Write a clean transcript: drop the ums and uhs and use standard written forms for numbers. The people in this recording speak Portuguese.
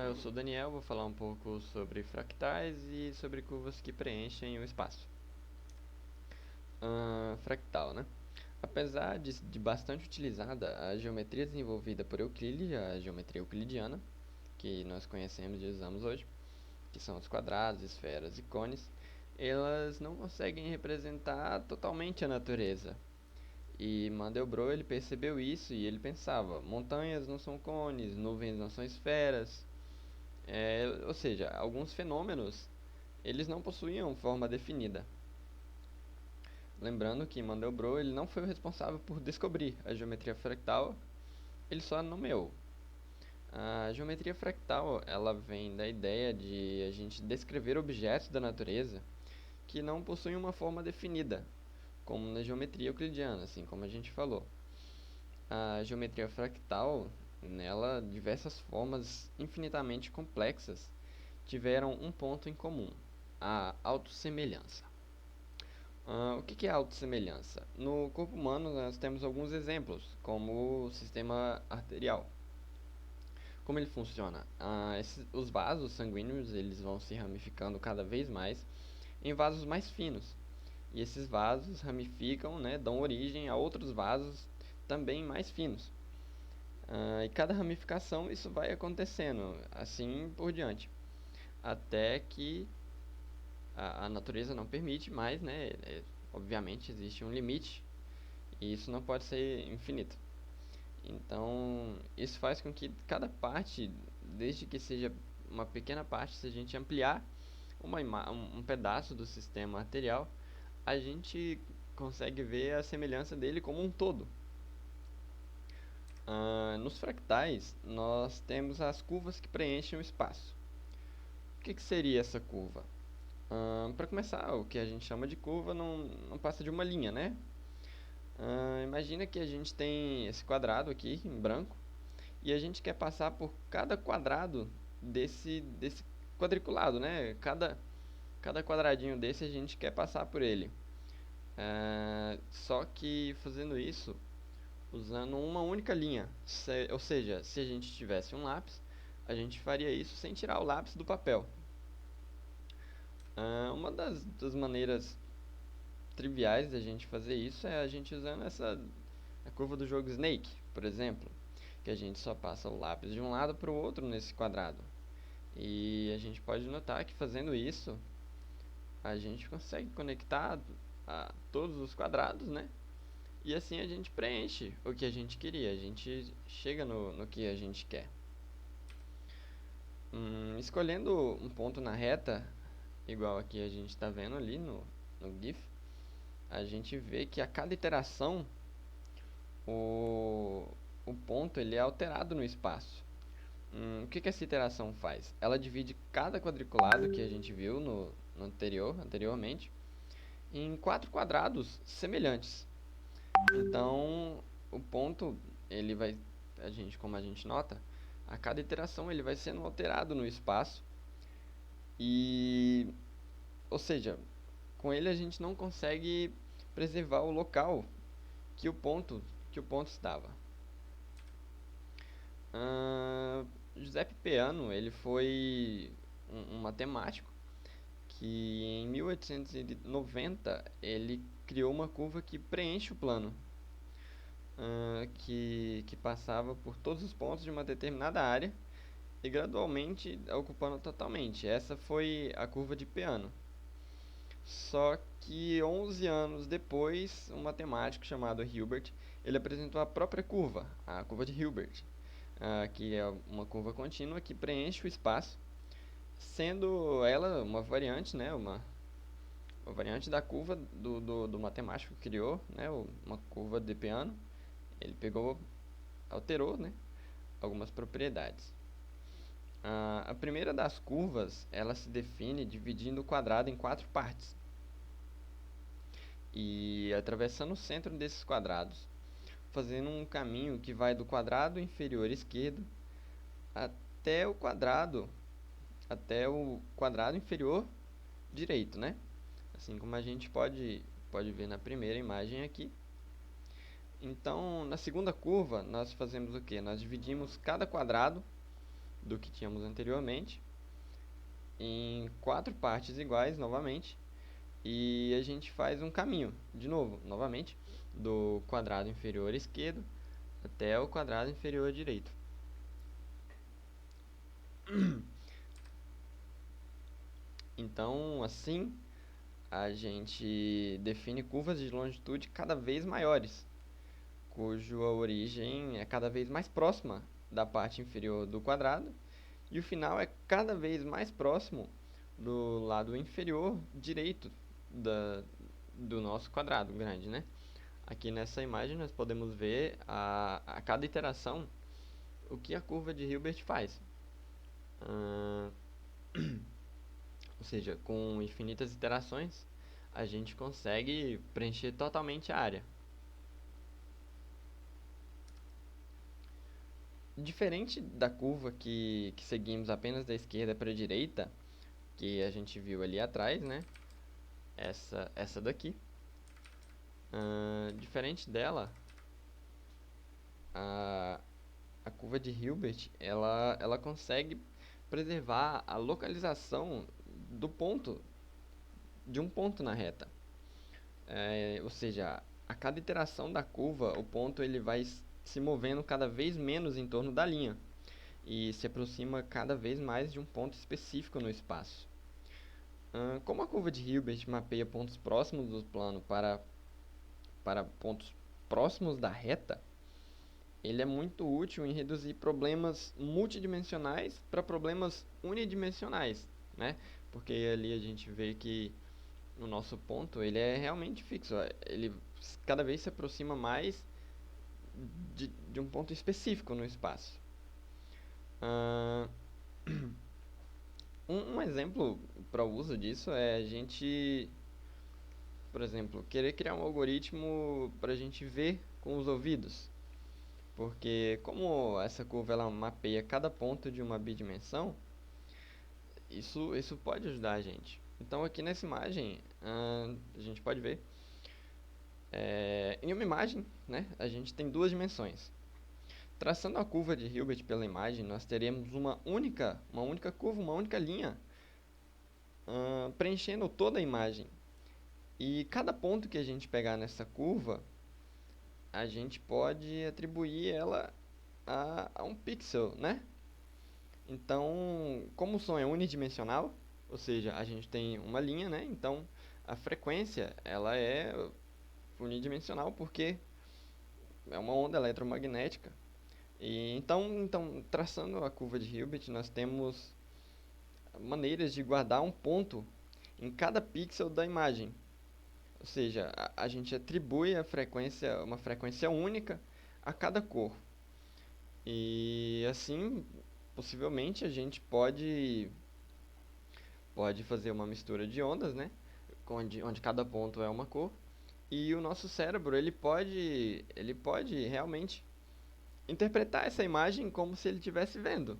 Eu sou o Daniel, vou falar um pouco sobre fractais e sobre curvas que preenchem o espaço. Fractal, né? Apesar de bastante utilizada, a geometria desenvolvida por Euclides, a geometria euclidiana, que nós conhecemos e usamos hoje, que são os quadrados, esferas e cones, elas não conseguem representar totalmente a natureza. E Mandelbrot ele percebeu isso e ele pensava: montanhas não são cones, nuvens não são esferas. Ou seja, alguns fenômenos eles não possuíam forma definida. Lembrando que Mandelbrot ele não foi o responsável por descobrir a geometria fractal, ele só nomeou. A geometria fractal ela vem da ideia de a gente descrever objetos da natureza que não possuem uma forma definida, como na geometria euclidiana, assim como a gente falou. A geometria fractal, nela, diversas formas infinitamente complexas tiveram um ponto em comum: a autossemelhança. O que é autossemelhança? No corpo humano, nós temos alguns exemplos, como o sistema arterial. Como ele funciona? Os vasos sanguíneos eles vão se ramificando cada vez mais em vasos mais finos. E esses vasos ramificam, né, dão origem a outros vasos também mais finos. E cada ramificação isso vai acontecendo, assim por diante, até que a natureza não permite mais, né? Obviamente existe um limite e isso não pode ser infinito. Então, isso faz com que cada parte, desde que seja uma pequena parte, se a gente ampliar um pedaço do sistema arterial, a gente consegue ver a semelhança dele como um todo. Nos fractais, nós temos as curvas que preenchem o espaço. O que seria essa curva? Para começar, o que a gente chama de curva não passa de uma linha, né? Imagina que a gente tem esse quadrado aqui em branco e a gente quer passar por cada quadrado desse quadriculado, né? Cada quadradinho desse a gente quer passar por ele. Só que fazendo isso usando uma única linha. Ou seja, se a gente tivesse um lápis, a gente faria isso sem tirar o lápis do papel. Uma das maneiras triviais da gente fazer isso é a gente usando a curva do jogo Snake, por exemplo, que a gente só passa o lápis de um lado para o outro nesse quadrado. E a gente pode notar que fazendo isso, a gente consegue conectar a todos os quadrados, né? E assim a gente preenche o que a gente queria, a gente chega no que a gente quer. Escolhendo um ponto na reta, igual aqui a gente está vendo ali no GIF, a gente vê que a cada iteração o, o ponto ele é alterado no espaço. O que essa iteração faz? Ela divide cada quadriculado que a gente viu no anteriormente em 4 quadrados semelhantes. Então, o ponto, ele vai, como a gente nota, a cada iteração ele vai sendo alterado no espaço e, ou seja, com ele a gente não consegue preservar o local que o ponto, que o ponto estava. Giuseppe Peano, ele foi um matemático que em 1890 ele criou uma curva que preenche o plano, que passava por todos os pontos de uma determinada área e gradualmente ocupando totalmente. Essa foi a curva de Peano. Só que 11 anos depois, um matemático chamado Hilbert, ele apresentou a própria curva, a curva de Hilbert, que é uma curva contínua que preenche o espaço, sendo ela uma variante, né, uma variante da curva do matemático que criou, né, uma curva de Peano. Ele pegou, alterou, né, algumas propriedades. A primeira das curvas, ela se define dividindo o quadrado em 4 partes e atravessando o centro desses quadrados, fazendo um caminho que vai do quadrado inferior esquerdo até o quadrado inferior direito, né? Assim como a gente pode ver na primeira imagem aqui. Então, na segunda curva, nós fazemos o que? Nós dividimos cada quadrado do que tínhamos anteriormente, em 4 partes iguais novamente, e a gente faz um caminho, de novo, novamente, do quadrado inferior esquerdo até o quadrado inferior direito. Então, assim, a gente define curvas de longitude cada vez maiores, cuja origem é cada vez mais próxima da parte inferior do quadrado e o final é cada vez mais próximo do lado inferior direito da, do nosso quadrado grande, né? Aqui nessa imagem nós podemos ver a cada iteração o que a curva de Hilbert faz. Ah, ou seja, com infinitas iterações, a gente consegue preencher totalmente a área. Diferente da curva que seguimos apenas da esquerda para a direita, que a gente viu ali atrás, né? Essa daqui. Diferente dela, a, a curva de Hilbert, ela consegue preservar a localização do ponto, de um ponto na reta. Ou seja, a cada iteração da curva, o ponto ele vai se movendo cada vez menos em torno da linha e se aproxima cada vez mais de um ponto específico no espaço. Como a curva de Hilbert mapeia pontos próximos do plano para pontos próximos da reta, ele é muito útil em reduzir problemas multidimensionais para problemas unidimensionais, né? Porque ali a gente vê que o nosso ponto ele é realmente fixo, ele cada vez se aproxima mais de um ponto específico no espaço. Uh, um exemplo para o uso disso é a gente, por exemplo, querer criar um algoritmo para a gente ver com os ouvidos. Porque como essa curva ela mapeia cada ponto de uma bidimensão, isso pode ajudar a gente. Então aqui nessa imagem a gente pode ver em uma imagem, né, a gente tem duas dimensões. Traçando a curva de Hilbert pela imagem, nós teremos uma única curva, uma única linha preenchendo toda a imagem. E cada ponto que a gente pegar nessa curva, a gente pode atribuir ela a um pixel, né? Então, como o som é unidimensional, ou seja, a gente tem uma linha, né? Então, a frequência, ela é unidimensional porque é uma onda eletromagnética. E então, traçando a curva de Hilbert, nós temos maneiras de guardar um ponto em cada pixel da imagem. Ou seja, a gente atribui uma frequência única a cada cor. E assim, possivelmente a gente pode fazer uma mistura de ondas, né? Onde cada ponto é uma cor. E o nosso cérebro, ele pode realmente interpretar essa imagem como se ele estivesse vendo.